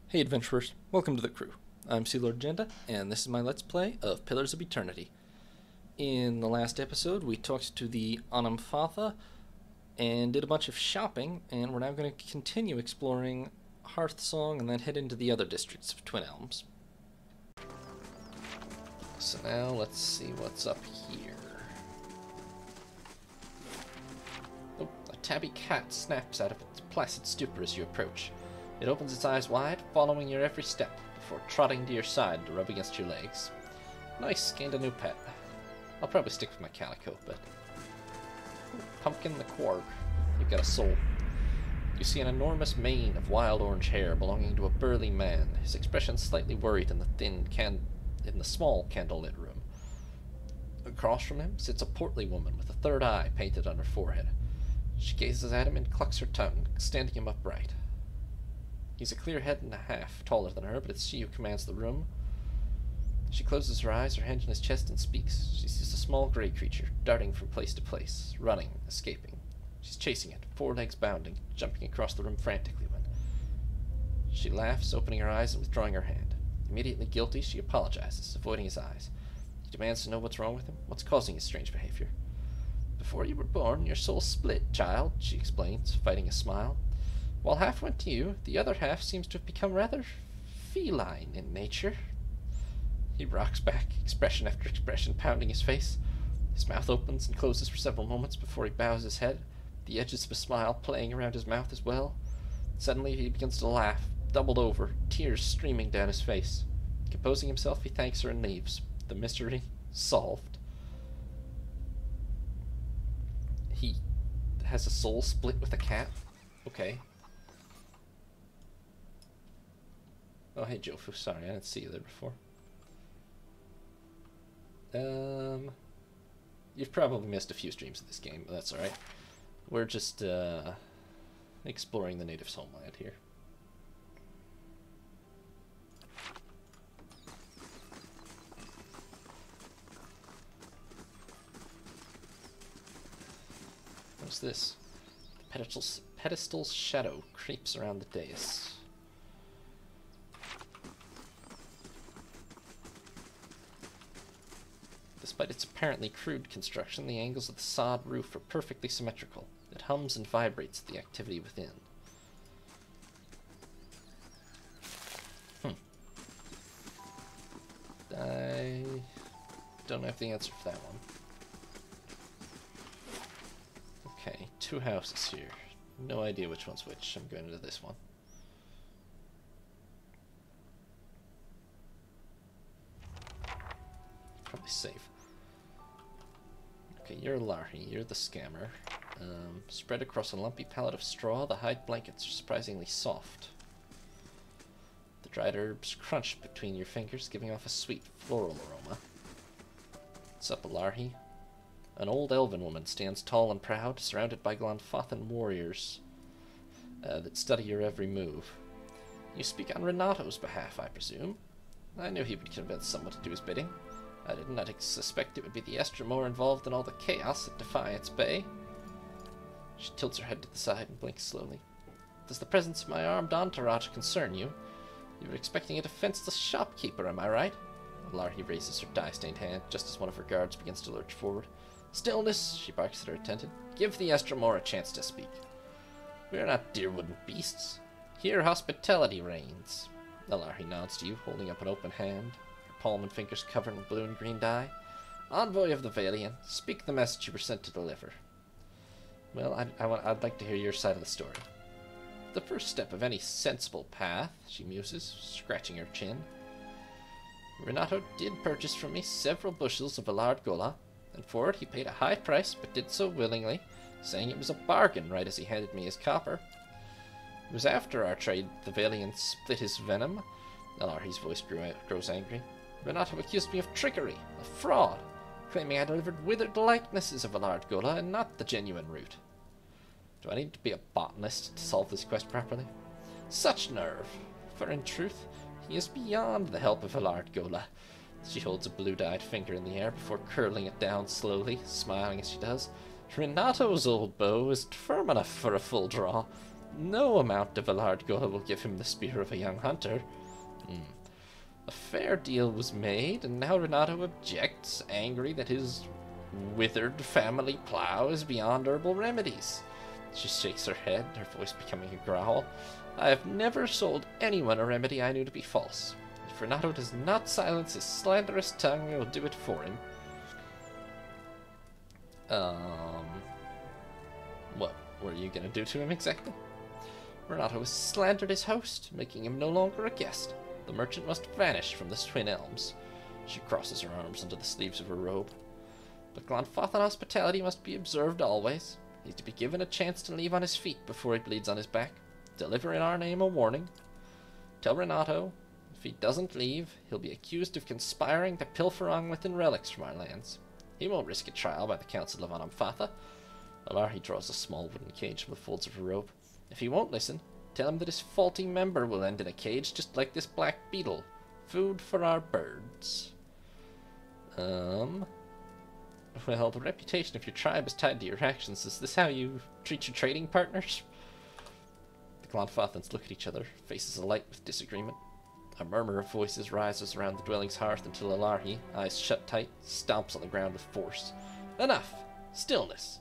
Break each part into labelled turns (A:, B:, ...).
A: Hey adventurers, welcome to the crew. I'm Sea Lord Agenda, and this is my Let's Play of Pillars of Eternity. In the last episode, we talked to the Anamfatha and did a bunch of shopping, and we're now going to continue exploring Hearthsong and then head into the other districts of Twin Elms. So now let's see what's up here. Oh, a tabby cat snaps out of its placid stupor as you approach. It opens its eyes wide, following your every step, before trotting to your side to rub against your legs. Nice, gained a new pet. I'll probably stick with my calico, but... Pumpkin the Quark. You've got a soul. You see an enormous mane of wild orange hair belonging to a burly man, his expression slightly worried in the small candlelit room. Across from him sits a portly woman with a third eye painted on her forehead. She gazes at him and clucks her tongue, standing him upright. He's a clear head and a half taller than her, but it's she who commands the room. She closes her eyes, her hand on his chest, and speaks. She sees a small gray creature, darting from place to place, running, escaping. She's chasing it, four legs bounding, jumping across the room frantically when... She laughs, opening her eyes and withdrawing her hand. Immediately guilty, she apologizes, avoiding his eyes. He demands to know what's wrong with him, what's causing his strange behavior. Before you were born, your soul split, child, she explains, fighting a smile. While half went to you, the other half seems to have become rather feline in nature. He rocks back, expression after expression pounding his face. His mouth opens and closes for several moments before he bows his head, the edges of a smile playing around his mouth as well. Suddenly he begins to laugh, doubled over, tears streaming down his face. Composing himself, he thanks her and leaves. The mystery solved. He has a soul split with a cat? Okay. Oh, hey, Jofu. Sorry, I didn't see you there before. You've probably missed a few streams of this game, but that's alright. We're just, exploring the natives' homeland here. What's this? The pedestal's shadow creeps around the dais. Despite its apparently crude construction, the angles of the sod roof are perfectly symmetrical. It hums and vibrates at the activity within. I don't have the answer for that one. Okay, two houses here. No idea which one's which. I'm going into this one. Probably safe. Okay, you're Larhy, you're the scammer. Spread across a lumpy pallet of straw, the hide blankets are surprisingly soft. The dried herbs crunch between your fingers, giving off a sweet floral aroma. What's up, Larhy? An old elven woman stands tall and proud, surrounded by Glanfathan warriors that study your every move. You speak on Renato's behalf, I presume? I knew he would convince someone to do his bidding. I did not suspect it would be the Estremor involved in all the chaos at Defiance Bay. She tilts her head to the side and blinks slowly. Does the presence of my armed entourage concern you? You were expecting a defenseless shopkeeper, am I right? Larhy raises her dye-stained hand just as one of her guards begins to lurch forward. Stillness, she barks at her attendant. Give the Estremor a chance to speak. We are not dear wooden beasts. Here hospitality reigns. Larhy nods to you, holding up an open hand. Palm and fingers covered in blue and green dye. Envoy of the Valiant, speak the message you were sent to deliver. Well, I'd like to hear your side of the story. The first step of any sensible path, she muses, scratching her chin. Renato did purchase from me several bushels of Valard Gola, and for it he paid a high price, but did so willingly, saying it was a bargain right as he handed me his copper. It was after our trade the Valiant split his venom. Larhy's voice grows angry. Renato accused me of trickery, of fraud, claiming I delivered withered likenesses of Valard Gola and not the genuine root. Do I need to be a botanist to solve this quest properly? Such nerve! For in truth, he is beyond the help of Valard Gola. She holds a blue-dyed finger in the air before curling it down slowly, smiling as she does. Renato's old bow isn't firm enough for a full draw. No amount of Allard gold will give him the spear of a young hunter. A fair deal was made, and now Renato objects, angry that his withered family plow is beyond herbal remedies. She shakes her head, her voice becoming a growl. I have never sold anyone a remedy I knew to be false. If Renato does not silence his slanderous tongue, we will do it for him. What were you gonna do to him exactly? Renato has slandered his host, making him no longer a guest. The merchant must vanish from the Twin Elms. She crosses her arms under the sleeves of her robe. But Glanfathan hospitality must be observed always. He's to be given a chance to leave on his feet before he bleeds on his back. Deliver in our name a warning. Tell Renato, if he doesn't leave, he'll be accused of conspiring to pilfer Onwithan relics from our lands. He won't risk a trial by the Council of Anamfatha. Alarhi draws a small wooden cage from the folds of her robe. If he won't listen, tell him that his faulty member will end in a cage just like this black beetle. Food for our birds. Well, the reputation of your tribe is tied to your actions. Is this how you treat your trading partners? The Glanfathans look at each other, faces alight with disagreement. A murmur of voices rises around the dwelling's hearth until Alarhi, eyes shut tight, stomps on the ground with force. Enough! Stillness!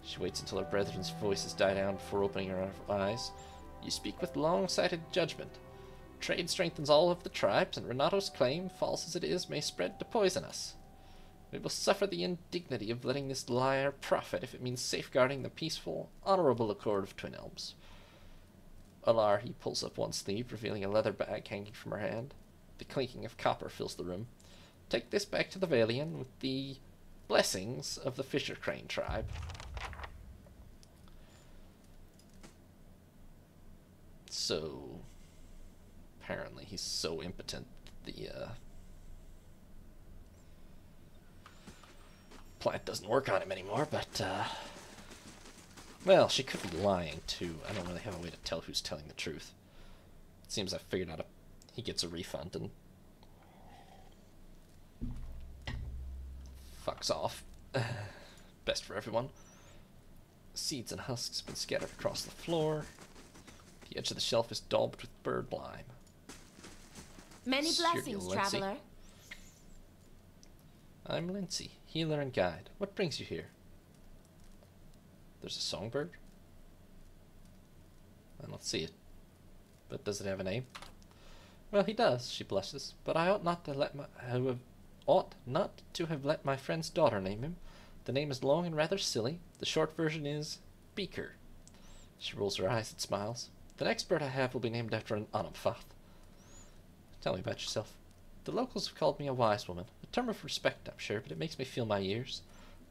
A: She waits until her brethren's voices die down before opening her eyes. You speak with long-sighted judgment. Trade strengthens all of the tribes, and Renato's claim, false as it is, may spread to poison us. We will suffer the indignity of letting this liar profit if it means safeguarding the peaceful, honorable accord of Twin Elms. Alarhi pulls up one sleeve, revealing a leather bag hanging from her hand. The clinking of copper fills the room. Take this back to the Valian with the blessings of the Fisher Crane tribe. So, apparently he's so impotent that the plant doesn't work on him anymore, but well, she could be lying too. I don't really have a way to tell who's telling the truth. It seems I figured out he gets a refund and fucks off. Best for everyone. Seeds and husks have been scattered across the floor. The edge of the shelf is daubed with bird lime.
B: Many blessings, traveler.
A: I'm Lindsay, healer and guide. What brings you here? There's a songbird? I don't see it. But does it have a name? Well, he does, she blushes. But I ought not to have let my friend's daughter name him. The name is long and rather silly. The short version is Beaker. She rolls her eyes and smiles. The next bird I have will be named after an Anamfath. Tell me about yourself. The locals have called me a wise woman. A term of respect, I'm sure, but it makes me feel my years.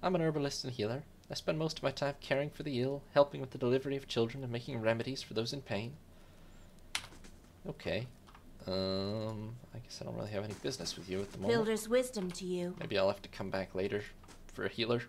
A: I'm an herbalist and healer. I spend most of my time caring for the ill, helping with the delivery of children, and making remedies for those in pain. Okay. I guess I don't really have any business with you at the moment.
B: Builder's wisdom to you.
A: Maybe I'll have to come back later for a healer.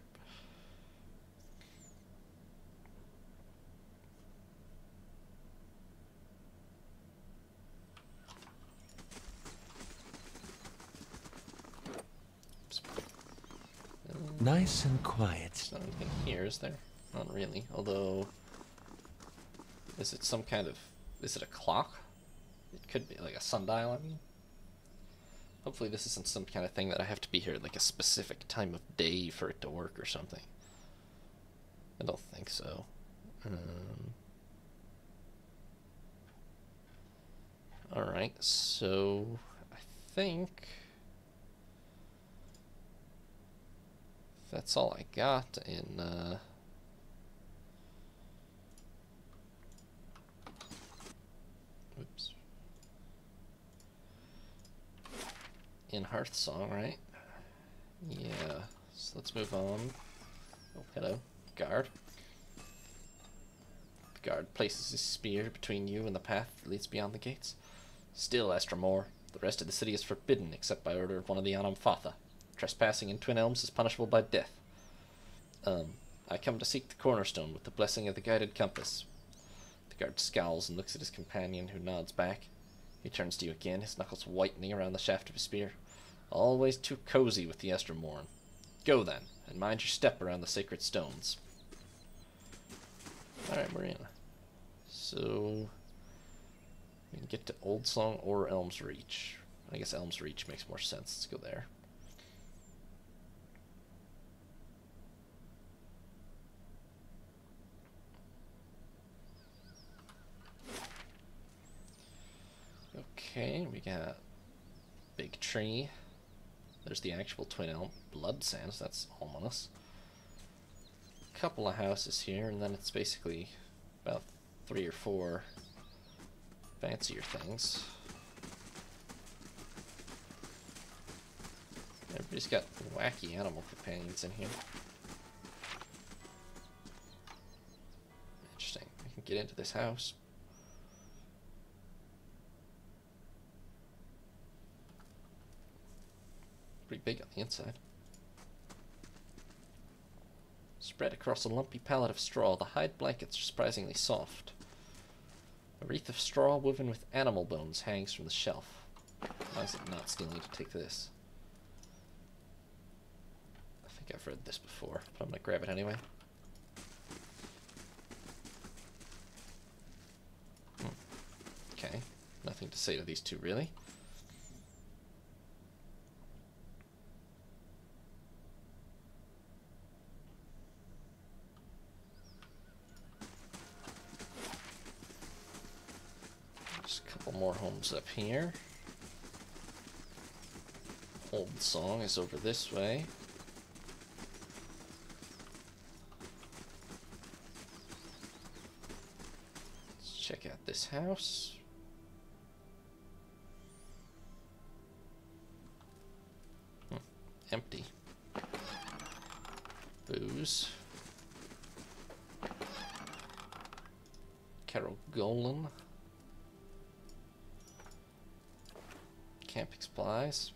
C: Nice and quiet.
A: There's not anything here, is there? Not really. Although, is it some kind of... Is it a clock? It could be like a sundial, I mean. Hopefully this isn't some kind of thing that I have to be here at like a specific time of day for it to work or something. I don't think so. Alright, so I think that's all I got in oops. In Hearthsong, right? Yeah. So let's move on. Oh, hello. Guard. The guard places his spear between you and the path that leads beyond the gates. Still, Estramore, the rest of the city is forbidden except by order of one of the Anamfatha. Trespassing in Twin Elms is punishable by death. I come to seek the cornerstone with the blessing of the guided compass. The guard scowls and looks at his companion, who nods back. He turns to you again, his knuckles whitening around the shaft of his spear. Always too cozy with the Estramorn. Go then, and mind your step around the sacred stones. Alright, Marina. So we can get to Old Song or Elms Reach. I guess Elms Reach makes more sense. Let's go there. Okay, we got big tree. There's the actual twin elm. Blood sands, that's ominous. Couple of houses here, and then it's basically about 3 or 4 fancier things. Everybody's got wacky animal companions in here. Interesting. I can get into this house. Pretty big on the inside. Spread across a lumpy pallet of straw, the hide blankets are surprisingly soft. A wreath of straw woven with animal bones hangs from the shelf. Why is it not stealing to take this? I think I've read this before, but I'm gonna grab it anyway. Okay, nothing to say to these two really. More homes up here. Old Song is over this way. Let's check out this house. Empty. Booze. Carol Golan. Camping supplies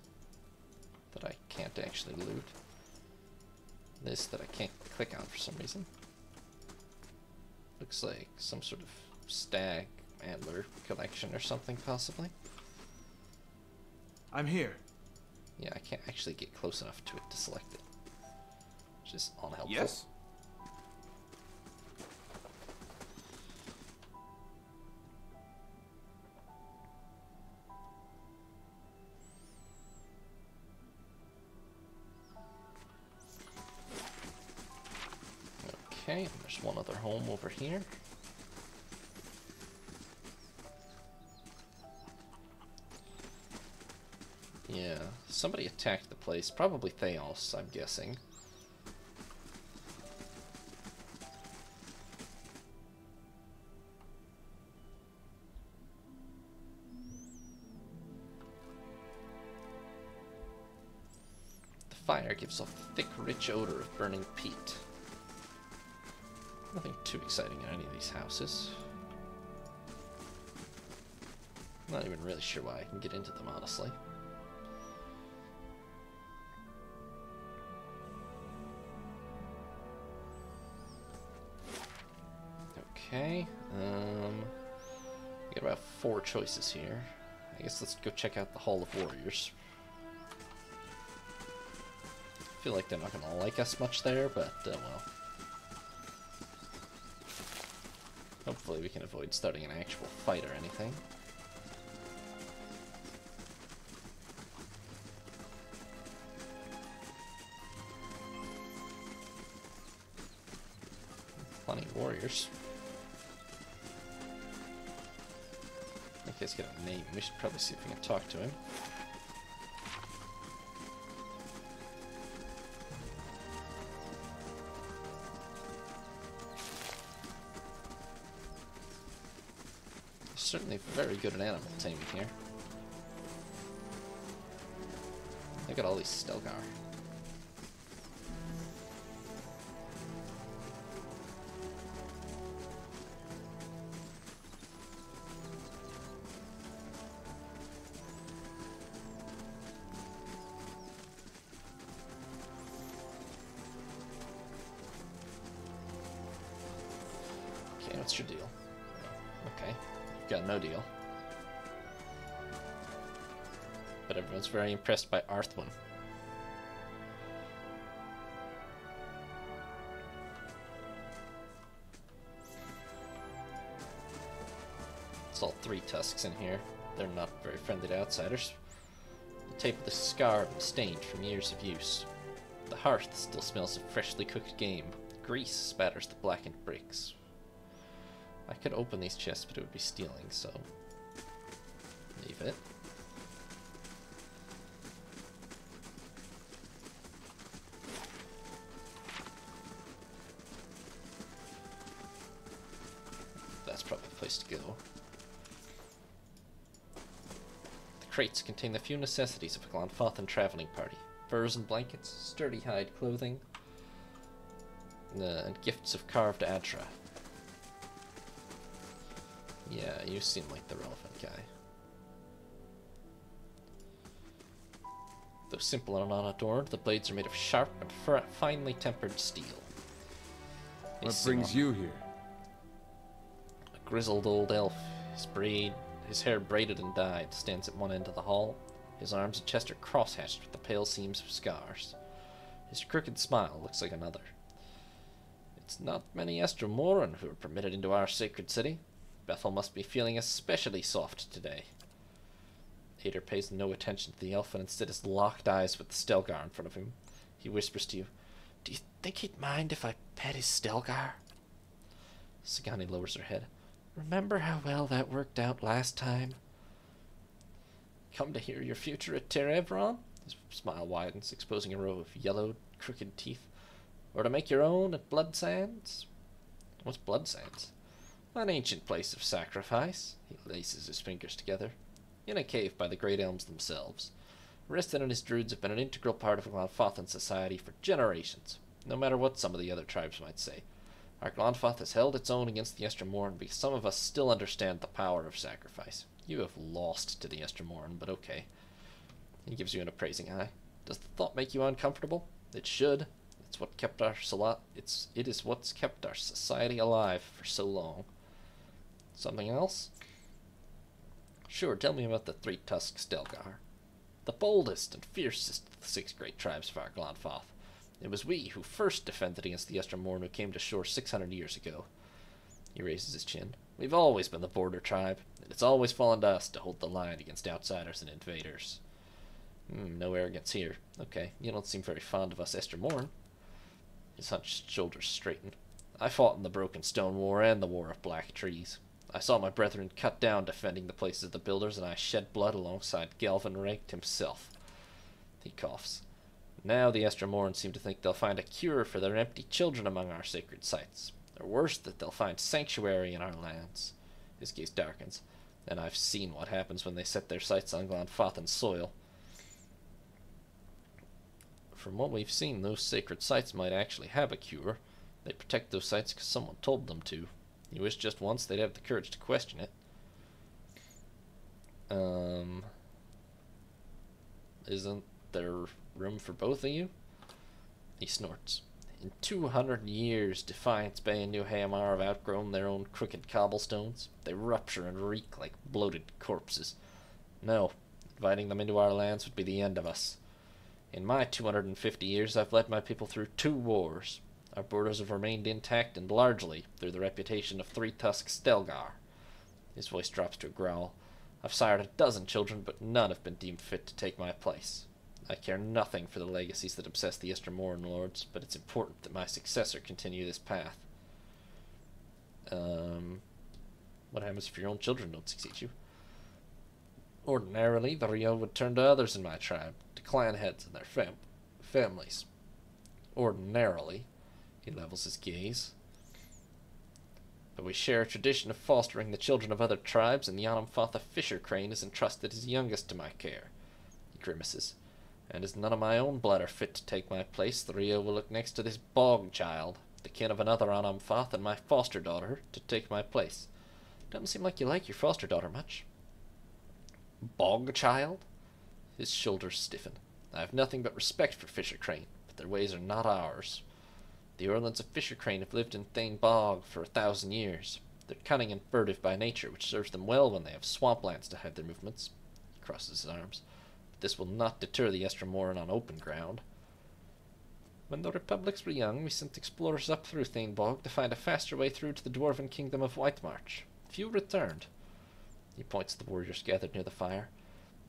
A: that I can't actually loot. This that I can't click on for some reason. Looks like some sort of stag antler collection or something, possibly.
D: I'm here.
A: Yeah, I can't actually get close enough to it to select it, which is unhelpful.
D: Yes?
A: Okay, and there's one other home over here. Yeah, somebody attacked the place. Probably Theos, I'm guessing. The fire gives off a thick, rich odor of burning peat. Nothing too exciting in any of these houses. Not even really sure why I can get into them, honestly. Okay, we got about 4 choices here. I guess let's go check out the Hall of Warriors. I feel like they're not gonna like us much there, but well. Hopefully we can avoid starting an actual fight or anything. Plenty of warriors. That guy's got a name. We should probably see if we can talk to him. Certainly very good at animal taming here. Look at all these Stelgar. Okay, what's your deal? Okay. Got no deal. But everyone's very impressed by Arthwin. three tusks in here. They're not very friendly to outsiders. The table is scarred and stained from years of use. The hearth still smells of freshly cooked game. Grease spatters the blackened bricks. I could open these chests, but it would be stealing, so leave it. That's probably the place to go. The crates contain the few necessities of a Glanfathan traveling party. Furs and blankets, sturdy hide clothing, and gifts of carved adra. Yeah, you seem like the relevant guy. Though simple and unadorned, the blades are made of sharp and finely tempered steel.
D: What brings you here?
A: A grizzled old elf, his hair braided and dyed, stands at one end of the hall. His arms and chest are cross-hatched with the pale seams of scars. His crooked smile looks like another. It's not many Estromoran who are permitted into our sacred city. Bethel must be feeling especially soft today. Ader pays no attention to the elf and instead has locked eyes with the Stelgar in front of him. He whispers to you, "Do you think he'd mind if I pet his Stelgar?" Sagani lowers her head. "Remember how well that worked out last time?" "Come to hear your future at Terebron?" His smile widens, exposing a row of yellowed, crooked teeth. "Or to make your own at Bloodsands?" "What's Bloodsands?" "An ancient place of sacrifice." He laces his fingers together. "In a cave by the great elms themselves. Ristan and his druids have been an integral part of Glanfathan society for generations, no matter what some of the other tribes might say. Our Glanfath has held its own against the Estromoran because some of us still understand the power of sacrifice. You have lost to the Estromoran, but okay." He gives you an appraising eye. "Does the thought make you uncomfortable? It should. It's what kept it is what's kept our society alive for so long." "Something else?" "Sure, tell me about the three-tusked Stelgar. The boldest and fiercest of the 6 great tribes of our Glanfath. It was we who first defended against the Estromoran who came to shore 600 years ago." He raises his chin. "We've always been the border tribe, and it's always fallen to us to hold the line against outsiders and invaders." No arrogance here. "Okay, you don't seem very fond of us Estromoran." His hunched shoulders straighten. "I fought in the Broken Stone War and the War of Black Trees. I saw my brethren cut down defending the places of the builders, and I shed blood alongside Galvin Raked himself." He coughs. "Now the Estromoran seem to think they'll find a cure for their empty children among our sacred sites. Or worse, that they'll find sanctuary in our lands." His gaze darkens. "And I've seen what happens when they set their sights on Glanfathan soil." "From what we've seen, those sacred sites might actually have a cure. They protect those sites because someone told them to. You wish just once they'd have the courage to question it." Isn't there room for both of you?" He snorts. "In 200 years, Defiance Bay and New Hamar have outgrown their own crooked cobblestones. They rupture and reek like bloated corpses. No, inviting them into our lands would be the end of us. In my 250 years, I've led my people through 2 wars. Our borders have remained intact, and largely through the reputation of three-tusked Stelgar." His voice drops to a growl. "I've sired a dozen children, but none have been deemed fit to take my place. I care nothing for the legacies that obsess the Estromoran lords, but it's important that my successor continue this path." What happens if your own children don't succeed you?" "Ordinarily, the Rio would turn to others in my tribe, to clan heads and their families. Ordinarily." He levels his gaze. "But we share a tradition of fostering the children of other tribes, and the Anamfatha Fisher Crane is entrusted his youngest to my care." He grimaces. "And as none of my own blood are fit to take my place, the Rio will look next to this bog child, the kin of another Anamfath and my foster daughter, to take my place. Doesn't seem like you like your foster daughter much." "Bog child?" His shoulders stiffen. "I have nothing but respect for Fisher Crane, but their ways are not ours. The Orlands of Fisher Crane have lived in Thane Bog for 1,000 years. They're cunning and furtive by nature, which serves them well when they have swamplands to hide their movements." He crosses his arms. "But this will not deter the Estromoran on open ground. When the Republics were young, we sent explorers up through Thane Bog to find a faster way through to the Dwarven Kingdom of Whitemarch. Few returned. He points to the warriors gathered near the fire.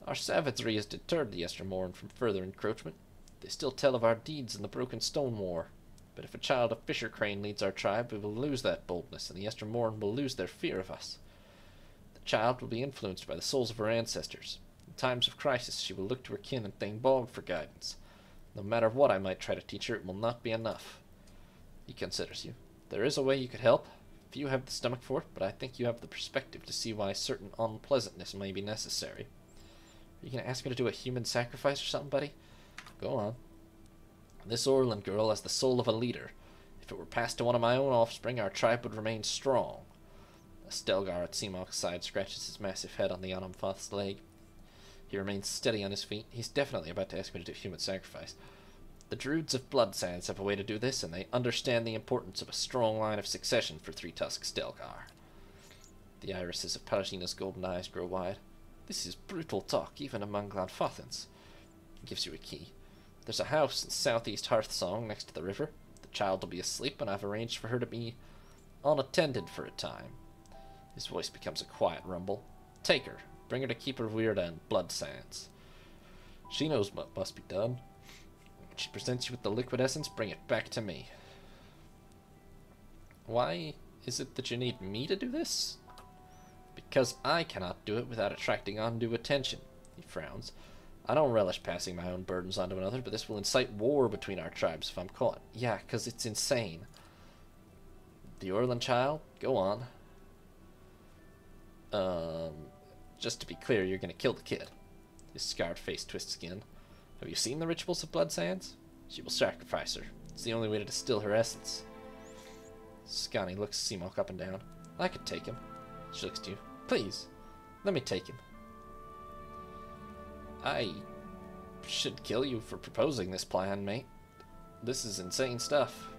A: Our savagery has deterred the Estermoran from further encroachment. They still tell of our deeds in the Broken Stone War. But if a child of Fisher Crane leads our tribe, we will lose that boldness, and the Estermoran will lose their fear of us. The child will be influenced by the souls of her ancestors. In times of crisis, she will look to her kin and Thane Bog for guidance. No matter what I might try to teach her, it will not be enough. He considers you. There is a way you could help. Few have the stomach for it, but I think you have the perspective to see why certain unpleasantness may be necessary. Are you going to ask me to do a human sacrifice or something, buddy? Go on. This Orland girl has the soul of a leader. If it were passed to one of my own offspring, our tribe would remain strong. A Stelgar at Simoc's side scratches his massive head on the Anamfoth's leg. He remains steady on his feet. He's definitely about to ask me to do human sacrifice. The Druids of Bloodsands have a way to do this, and they understand the importance of a strong line of succession for three-tusked Stelgar. The irises of Palatina's golden eyes grow wide. This is brutal talk, even among Glanfothans. He gives you a key. There's a house in southeast Hearthsong next to the river. The child will be asleep, and I've arranged for her to be unattended for a time. His voice becomes a quiet rumble. Take her. Bring her to Keeper Weirda in Bloodsands. She knows what must be done. When she presents you with the liquid essence, bring it back to me. Why is it that you need me to do this? Because I cannot do it without attracting undue attention. He frowns. I don't relish passing my own burdens on to another, but this will incite war between our tribes if I'm caught. Yeah, because it's insane. The Orland child? Go on. Just to be clear, you're going to kill the kid. His scarred face twists again. Have you seen the rituals of Bloodsands? She will sacrifice her. It's the only way to distill her essence. Skani looks Simoc up and down. I could take him. She looks to you. Please, let me take him. I should kill you for proposing this plan, mate. This is insane stuff.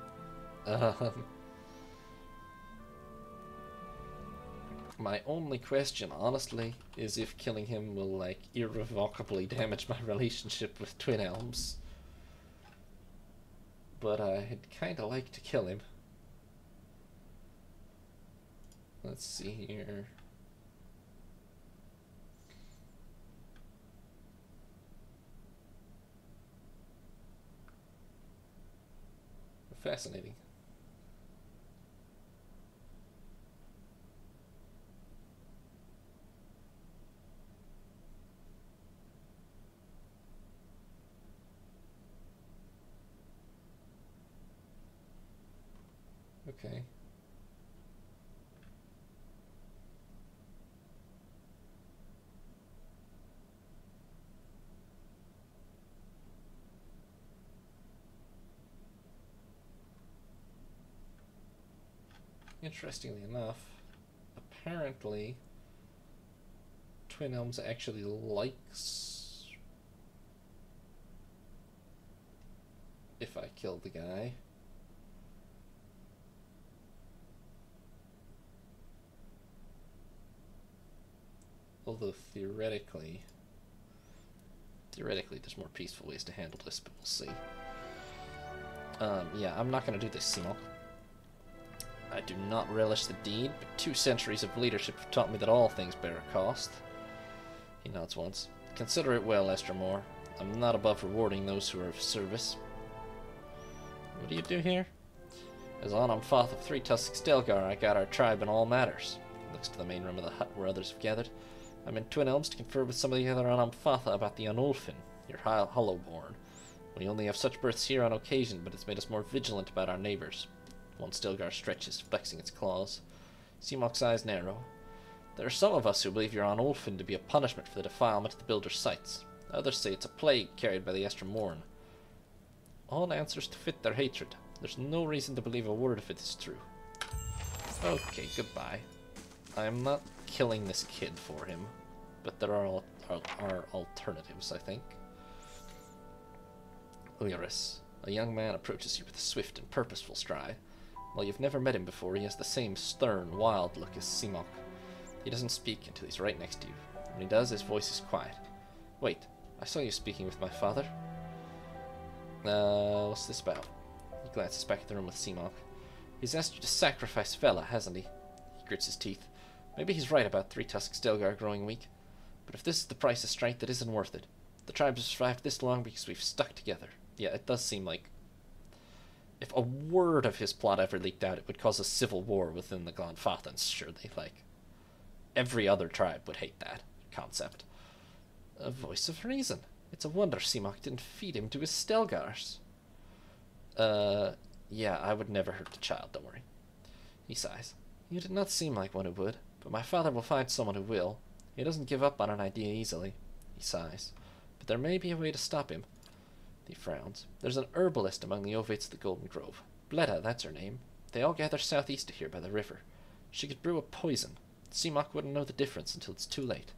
A: My only question, honestly, is if killing him will, like, irrevocably damage my relationship with Twin Elms. But I'd kinda like to kill him. Let's see here. Fascinating. Okay. Interestingly enough, apparently Twin Elms actually likes if I kill the guy. Although theoretically there's more peaceful ways to handle this, but we'll see. Yeah, I'm not going to do this, Simoc. I do not relish the deed, but 2 centuries of leadership have taught me that all things bear a cost. He nods once. Consider it well, Estermore. I'm not above rewarding those who are of service. What do you do here? As Anamfoth of Three-Tusked Stelgar, I guide our tribe in all matters. Looks to the main room of the hut where others have gathered. I'm in Twin Elms to confer with some of the other Anamfotha about the Unulfin, your Hollowborn. We only have such births here on occasion, but it's made us more vigilant about our neighbors. One Stelgar stretches, flexing its claws. Simoc's eyes narrow. There are some of us who believe your Unulfin to be a punishment for the defilement of the Builder's sites. Others say it's a plague carried by the Estermoran. All answers to fit their hatred. There's no reason to believe a word of it is true. Okay, goodbye. I am not killing this kid for him, but there are alternatives, I think. Uyaris, a young man approaches you with a swift and purposeful stride. While you've never met him before, he has the same stern, wild look as Simoc. He doesn't speak until he's right next to you. When he does, his voice is quiet. Wait, I saw you speaking with my father. What's this about? He glances back at the room with Simoc. He's asked you to sacrifice Vela, hasn't he? He grits his teeth. Maybe he's right about three-tusked Stelgar growing weak. But if this is the price of strength, it isn't worth it. The tribes have survived this long because we've stuck together. Yeah, it does seem like if a word of his plot ever leaked out, it would cause a civil war within the Glanfathans, surely. Like, every other tribe would hate that concept. A voice of reason. It's a wonder Simoc didn't feed him to his Stelgars. Yeah, I would never hurt the child, don't worry. He sighs. You did not seem like one who would, but my father will find someone who will. He doesn't give up on an idea easily. He sighs. But there may be a way to stop him. He frowns. There's an herbalist among the Ovates of the Golden Grove. Bleda, that's her name. They all gather southeast of here by the river. She could brew a poison. Simoc wouldn't know the difference until it's too late.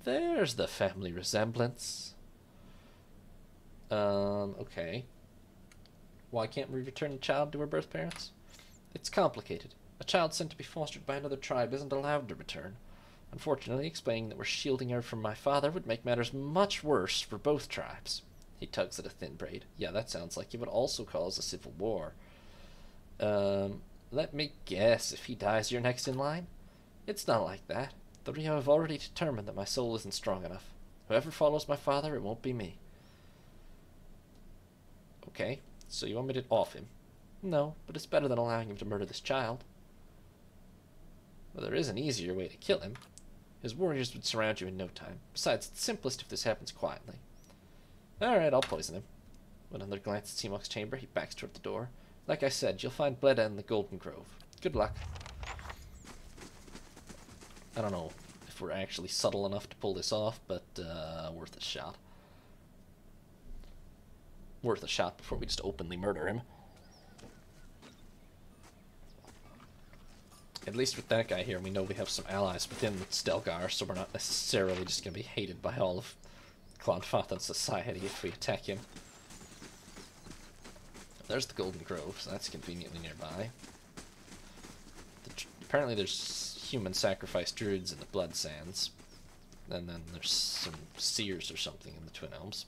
A: There's the family resemblance. Okay. Why can't we return the child to her birth parents? It's complicated. A child sent to be fostered by another tribe isn't allowed to return. Unfortunately, explaining that we're shielding her from my father would make matters much worse for both tribes. He tugs at a thin braid. Yeah, that sounds like it would also cause a civil war. Let me guess, if he dies, you're next in line? It's not like that. The Rio have already determined that my soul isn't strong enough. Whoever follows my father, it won't be me. Okay, so you want me to off him? No, but it's better than allowing him to murder this child. Well, there is an easier way to kill him. His warriors would surround you in no time. Besides, it's simplest if this happens quietly. Alright, I'll poison him. With another glance at Simoc's chamber, he backs toward the door. Like I said, you'll find Bleda in the Golden Grove. Good luck. I don't know if we're actually subtle enough to pull this off, but worth a shot. Worth a shot before we just openly murder him. At least with that guy here, we know we have some allies within Stelgar, so we're not necessarily just going to be hated by all of Clonfathan society if we attack him. There's the Golden Grove, so that's conveniently nearby. Apparently there's human sacrifice druids in the Blood Sands. And then there's some seers or something in the Twin Elms.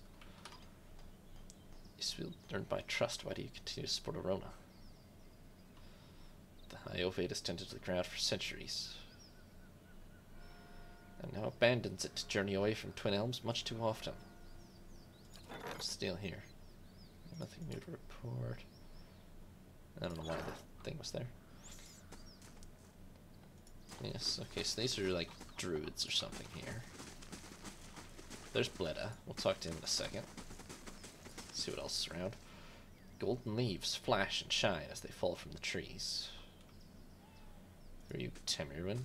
A: You feel earned by trust. Why do you continue to support Arona? The High Ovate has tended to the ground for centuries, and now abandons it to journey away from Twin Elms much too often. Still here. Nothing new to report. I don't know why the thing was there. Yes, okay, so these are like druids or something here. There's Bleda. We'll talk to him in a second. See what else is around. Golden leaves flash and shine as they fall from the trees. Who are you, Temiruin?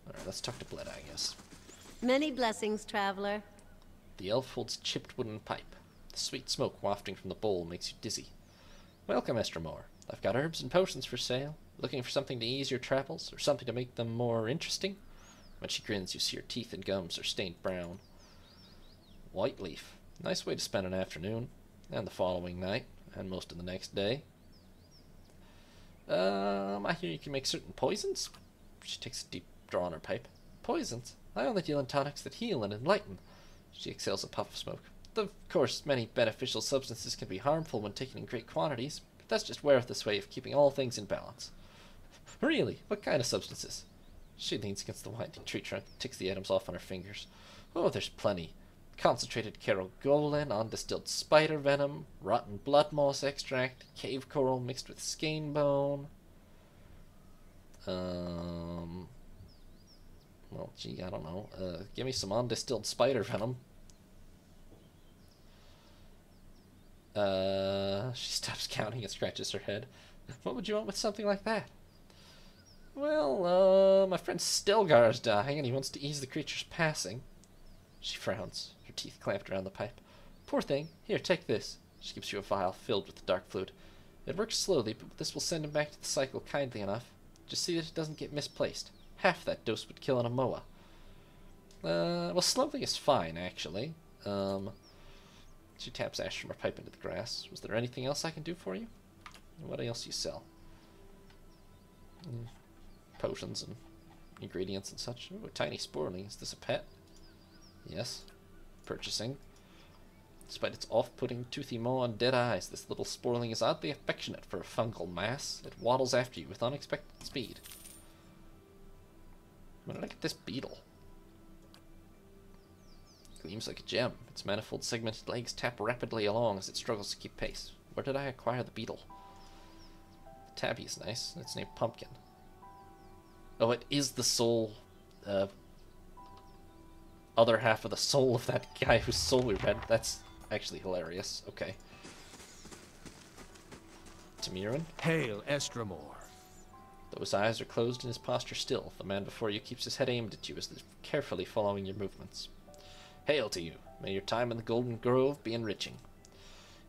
A: Alright, let's talk to Bleda, I guess.
E: Many blessings, traveler.
A: The elf holds chipped wooden pipe. The sweet smoke wafting from the bowl makes you dizzy. Welcome, Estromore. I've got herbs and potions for sale. Looking for something to ease your travels, or something to make them more interesting? When she grins, you see her teeth and gums are stained brown. White leaf. Nice way to spend an afternoon, and the following night, and most of the next day. I hear you can make certain poisons? She takes a deep draw on her pipe. Poisons? I only deal in tonics that heal and enlighten. She exhales a puff of smoke. Of course, many beneficial substances can be harmful when taken in great quantities, but that's just Wereth's way of keeping all things in balance. Really? What kind of substances? She leans against the winding tree trunk and ticks the atoms off on her fingers. Oh, there's plenty. Concentrated Kerogolin, undistilled spider venom, rotten blood moss extract, cave coral mixed with skein bone. Well, gee, I don't know. Give me some undistilled spider venom. She stops counting and scratches her head. What would you want with something like that? Well, my friend Stelgar's dying and he wants to ease the creature's passing. She frowns, her teeth clamped around the pipe. Poor thing. Here, take this. She gives you a vial filled with the dark fluid. It works slowly, but this will send him back to the cycle kindly enough. Just see that it doesn't get misplaced. Half that dose would kill an Amoa. Well, slowly is fine, actually. She taps ash from her pipe into the grass. Was there anything else I can do for you? What else do you sell? Potions and ingredients and such. Ooh, a tiny sporling. Is this a pet? Yes. Purchasing. Despite its off-putting toothy maw and dead eyes, this little sporling is oddly affectionate for a fungal mass. It waddles after you with unexpected speed. When did I get this beetle? Gleams like a gem. Its manifold segmented legs tap rapidly along as it struggles to keep pace. Where did I acquire the beetle? The tabby is nice. It's named Pumpkin. Oh, it is the soul, other half of the soul of that guy whose soul we read. That's actually hilarious. Okay. Tamirin?
C: Hail, Estremor.
A: Though his eyes are closed and his posture still, the man before you keeps his head aimed at you as if carefully following your movements. Hail to you. May your time in the Golden Grove be enriching.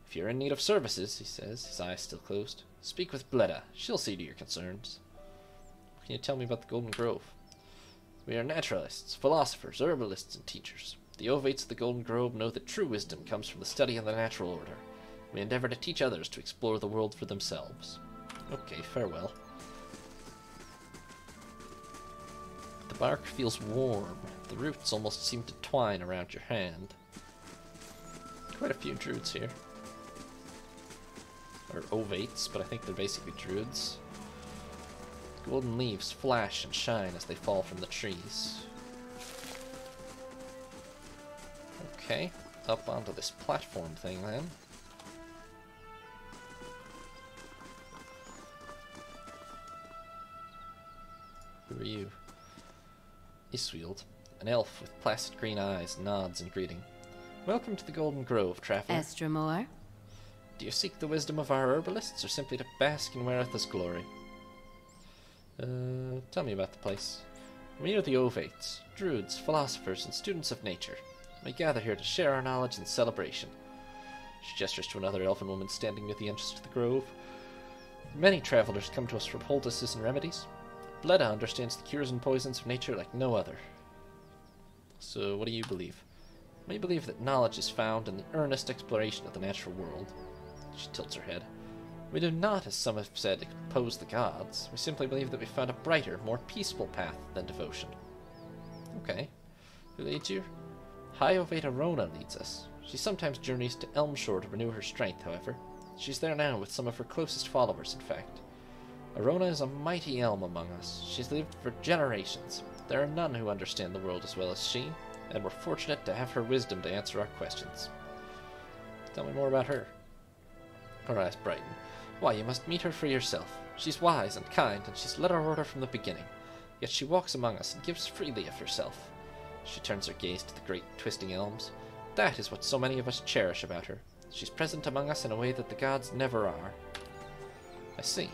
A: If you're in need of services, he says, his eyes still closed, speak with Bleda. She'll see to your concerns. What can you tell me about the Golden Grove? We are naturalists, philosophers, herbalists, and teachers. The Ovates of the Golden Grove know that true wisdom comes from the study of the natural order. We endeavor to teach others to explore the world for themselves. Okay, farewell. The bark feels warm. The roots almost seem to twine around your hand. Quite a few druids here. Or Ovates, but I think they're basically druids. Golden leaves flash and shine as they fall from the trees. Okay, up onto this platform thing then. Who are you? Iswield, an elf with placid green eyes, nods in greeting. Welcome to the Golden Grove, traveler.
E: Estremor?
A: Do you seek the wisdom of our herbalists, or simply to bask in Weretha's glory? Tell me about the place. We are the Ovates, druids, philosophers, and students of nature. We gather here to share our knowledge and celebration. She gestures to another elfin woman standing near the entrance to the grove. Many travelers come to us for poultices and remedies. Bleda understands the cures and poisons of nature like no other. So, what do you believe? We believe that knowledge is found in the earnest exploration of the natural world. She tilts her head. We do not, as some have said, oppose the gods. We simply believe that we found a brighter, more peaceful path than devotion. Okay. Who leads you? High Ovate Arona leads us. She sometimes journeys to Elmshore to renew her strength, however. She's there now with some of her closest followers, in fact. Arona is a mighty elm among us. She's lived for generations. There are none who understand the world as well as she, and we're fortunate to have her wisdom to answer our questions. Tell me more about her. Her eyes brighten. Why, you must meet her for yourself. She's wise and kind, and she's led our order from the beginning. Yet she walks among us and gives freely of herself. She turns her gaze to the great twisting elms. That is what so many of us cherish about her. She's present among us in a way that the gods never are. I see.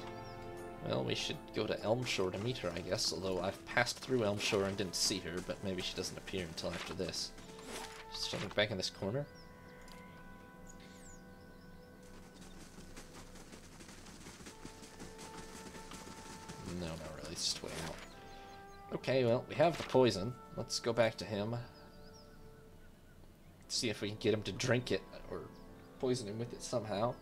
A: Well, we should go to Elmshore to meet her, I guess, although I've passed through Elmshore and didn't see her, but maybe she doesn't appear until after this. Standing back in this corner. No, not really. It's just way out. Okay, well, we have the poison. Let's go back to him. See if we can get him to drink it, or poison him with it somehow.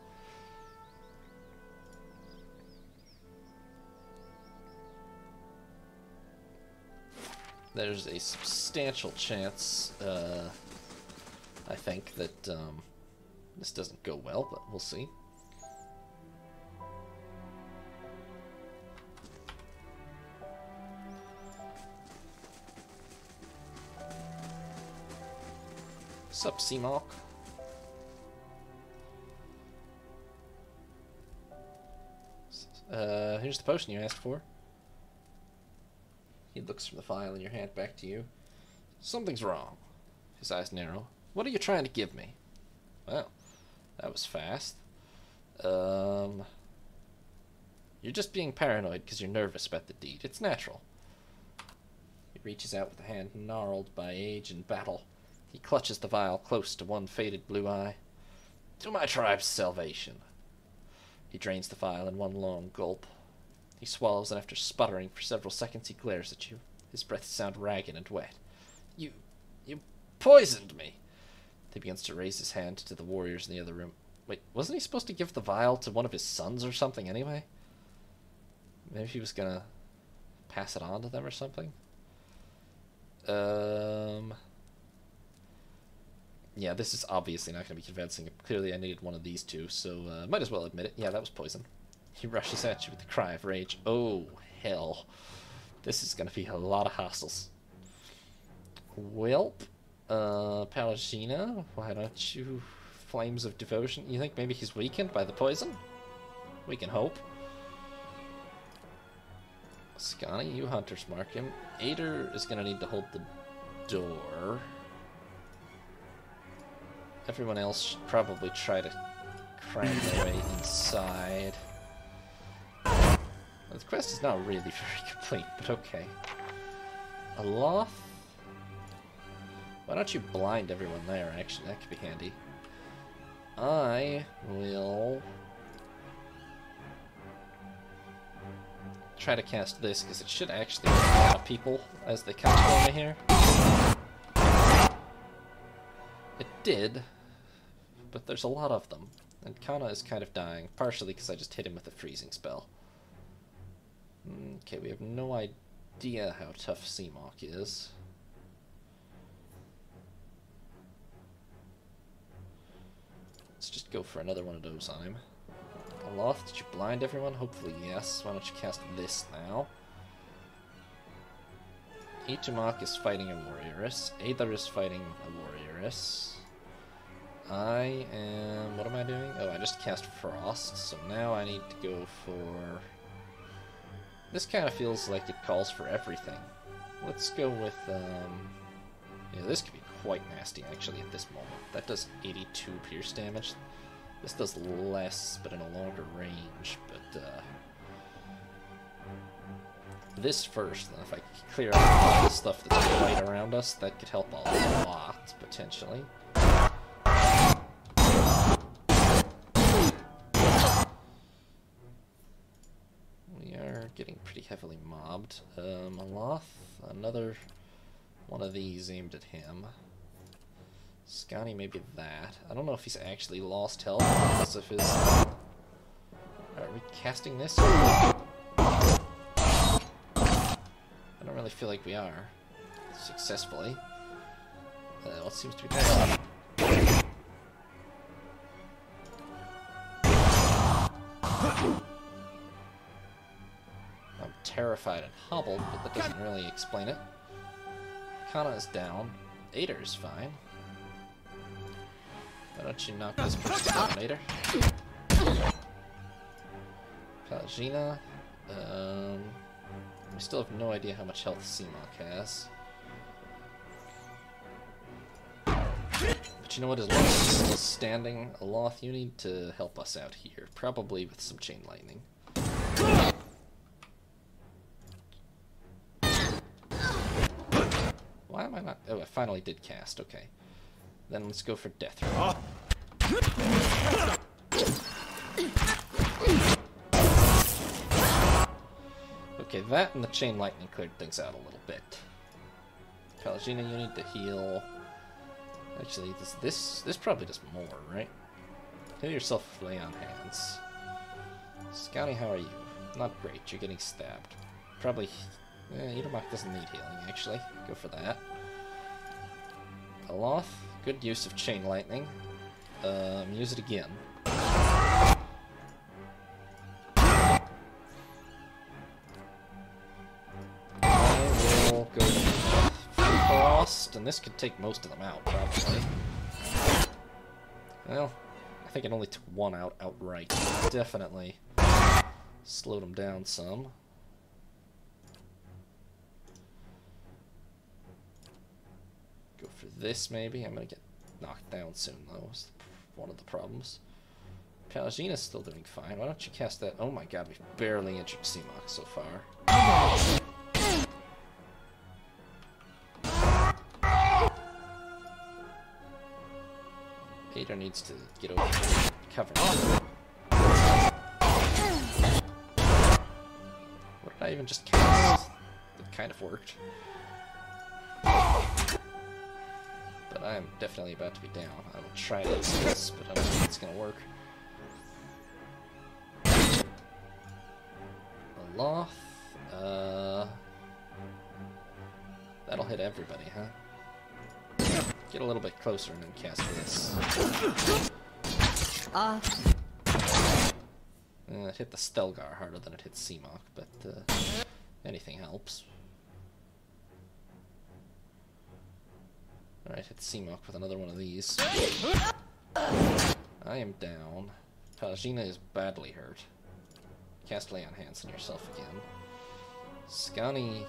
A: There's a substantial chance, I think, that this doesn't go well, but we'll see. Sup, Simoc? Here's the potion you asked for. He looks from the file in your hand back to you. Something's wrong. His eyes narrow. What are you trying to give me? Well, that was fast. You're just being paranoid because you're nervous about the deed. It's natural. He reaches out with a hand gnarled by age and battle. He clutches the vial close to one faded blue eye. To my tribe's salvation. He drains the vial in one long gulp. He swallows, and after sputtering for several seconds, he glares at you. His breath sounds ragged and wet. You poisoned me! He begins to raise his hand to the warriors in the other room. Wait, wasn't he supposed to give the vial to one of his sons or something anyway? Maybe he was gonna pass it on to them or something? Yeah, this is obviously not going to be convincing. Clearly I needed one of these two, so might as well admit it. Yeah, that was poison. He rushes at you with a cry of rage. Oh, hell. This is gonna be a lot of hassles. Welp. Palagina, why don't you... Flames of Devotion. You think maybe he's weakened by the poison? We can hope. Scotty, you hunters mark him. Ader is gonna need to hold the door. Everyone else should probably try to cram their way inside. Well, the quest is not really very complete, but okay. Aloth? Why don't you blind everyone there, actually? That could be handy. I will try to cast this, because it should actually hit a lot of people as they come over here. It did, but there's a lot of them. And Kana is kind of dying, partially because I just hit him with a freezing spell. Okay, we have no idea how tough Simoc is. Let's just go for another one of those on him. Aloth, did you blind everyone? Hopefully yes. Why don't you cast this now? Ichimak is fighting a warrioress. Aether is fighting a warrioress. I am... what am I doing? Oh, I just cast Frost, so now I need to go for... This kind of feels like it calls for everything. Let's go with, yeah, this could be quite nasty, actually, at this moment. That does 82 pierce damage. This does less, but in a longer range, but, this first, and if I clear out all the stuff that's right around us, that could help a lot, potentially. We are getting pretty heavily mobbed. Aloth, another one of these aimed at him. Scotty, maybe that. I don't know if he's actually lost health because of his... Are we casting this? I don't really feel like we are. Successfully. What seems to be going on? I'm terrified and hobbled, but that doesn't really explain it. Kana is down. Ader is fine. Why don't you knock this person down, Ader? Palagina. We still have no idea how much health Simoc has. But you know what, as long as he's still standing, Aloth, you need to help us out here. Probably with some chain lightning. Why am I not... Oh, I finally did cast, okay. Then let's go for Death Ray. Okay, that and the chain lightning cleared things out a little bit. Palagina, you need to heal. Actually, this probably does more, right? Heal yourself with lay on hands. Scotty, how are you? Not great, you're getting stabbed. Probably... Ichimak doesn't need healing, actually. Go for that. Aloth, good use of chain lightning. Use it again. I will go with Frost, and this could take most of them out, probably. Well, I think it only took one out outright. Definitely slowed them down some. Go for this, maybe. I'm gonna get knocked down soon, though. Is one of the problems. Palagina's still doing fine. Why don't you cast that? Oh my god, we've barely injured Simoc so far. Ader needs to get over here. Cover. What did I even just cast? It kind of worked. But I'm definitely about to be down. I will try to use this, but I don't think it's gonna work. Aloth, that'll hit everybody, huh? Get a little bit closer and then cast this. It hit the Stelgar harder than it hit Simoc, but anything helps. Alright, hit Simoc with another one of these. I am down. Palagina is badly hurt. Cast Lay on Hands on yourself again. Skani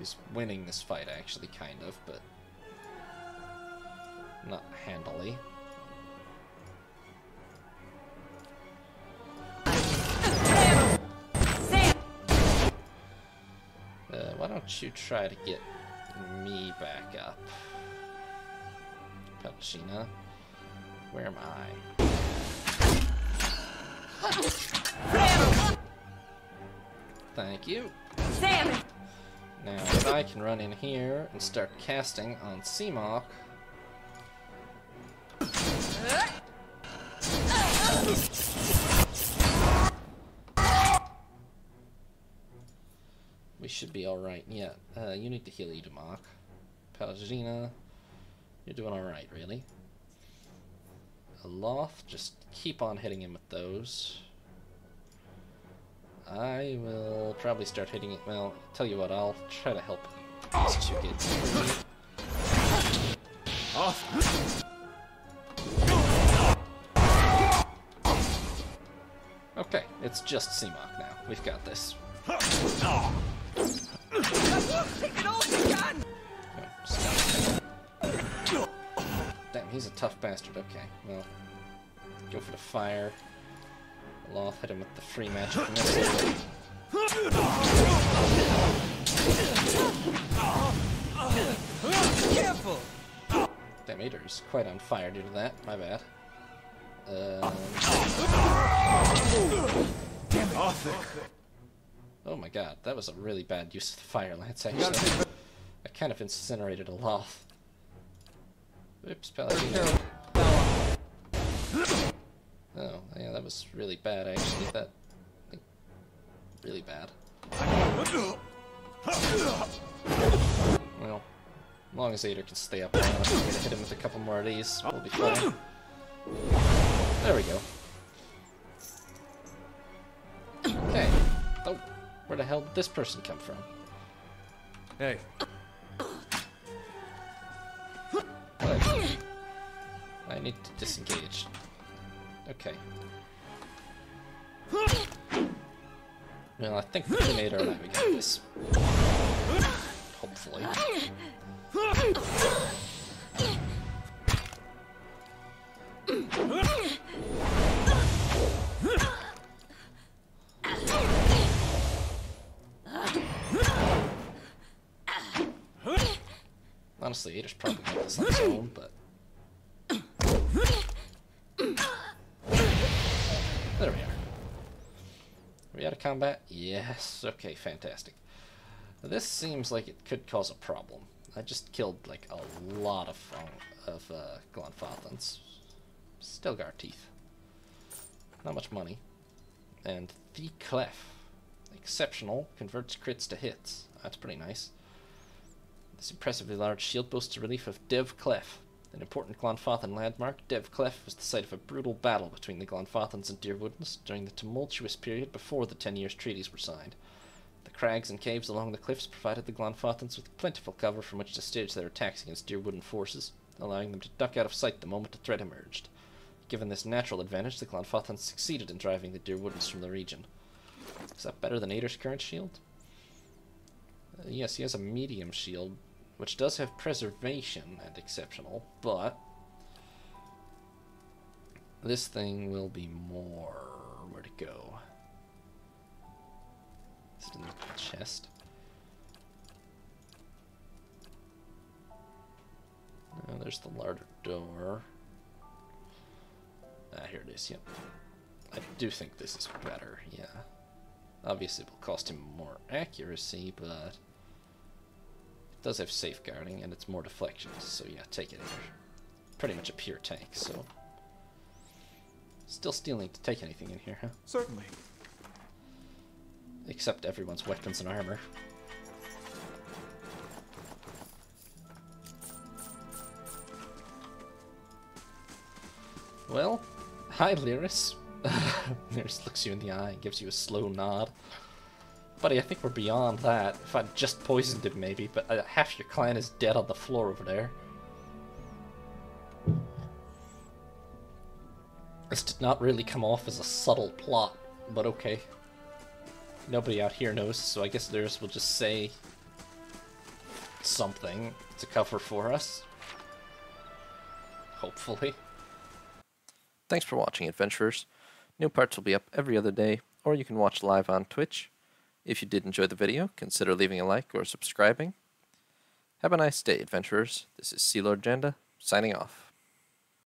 A: is winning this fight, actually, kind of, but not handily. Why don't you try to get me back up? Palagina, where am I? Thank you. Now, if I can run in here and start casting on Simoc. We should be alright. Yeah, you need to heal Edamoc. Palagina, you're doing alright, really. Aloth, just keep on hitting him with those. I will probably start hitting it. Well, tell you what, I'll try to help these two get through. Okay, it's just Simoc now. We've got this. Oh, damn, he's a tough bastard. Okay, well, go for the fire. Aloth hit him with the free magic missile.
F: Careful!
A: Damn, Ader's quite on fire due to that. My bad.
F: Damn it.
A: Oh my god, that was a really bad use of the fire lance, actually. I kind of incinerated Aloth. Oops, Paladin. Oh, yeah, that was really bad, actually. That... really bad. Well, as long as Ader can stay up long enough for me to hit him with a couple more of these, we'll be fine. There we go. Okay. Oh, where the hell did this person come from?
D: Hey.
A: What? I need to disengage. Okay. Well, I think between Ader and I we got this. Hopefully. Honestly, Ader's probably got this on his own, but... There we are. Are we out of combat? Yes. Okay, fantastic. This seems like it could cause a problem. I just killed, like, a lot of Glonfothans. Stilgar teeth. Not much money. And the Clef. Exceptional. Converts crits to hits. That's pretty nice. This impressively large shield boasts a relief of Dev Clef. An important Glonfothan landmark, Dev Clef was the site of a brutal battle between the Glonfothans and Deerwoodens during the tumultuous period before the 10 Years' treaties were signed. The crags and caves along the cliffs provided the Glonfothans with plentiful cover from which to stage their attacks against Deerwooden forces, allowing them to duck out of sight the moment a threat emerged. Given this natural advantage, the Glonfothans succeeded in driving the Deerwoodens from the region. Is that better than Ader's current shield? Yes, he has a medium shield, which does have preservation and exceptional, but this thing will be more... where'd it go? Is it in the chest? No, there's the larder door. Ah, here it is, yep. I do think this is better, yeah. Obviously it will cost him more accuracy, but it does have safeguarding and it's more deflections, so yeah, take it. Pretty much a pure tank, so still stealing to take anything in here, huh?
F: Certainly.
A: Except everyone's weapons and armor. Well, hi Lyris. Lyris looks you in the eye and gives you a slow nod. Buddy, I think we're beyond that. If I'd just poisoned him maybe, but half your clan is dead on the floor over there. This did not really come off as a subtle plot, but okay. Nobody out here knows, so I guess theirs will just say something to cover for us. Hopefully.
F: Thanks for watching, adventurers. New parts will be up every other day, or you can watch live on Twitch. If you did enjoy the video, consider leaving a like or subscribing. Have a nice day, adventurers. This is Sea Lord Janda, signing off.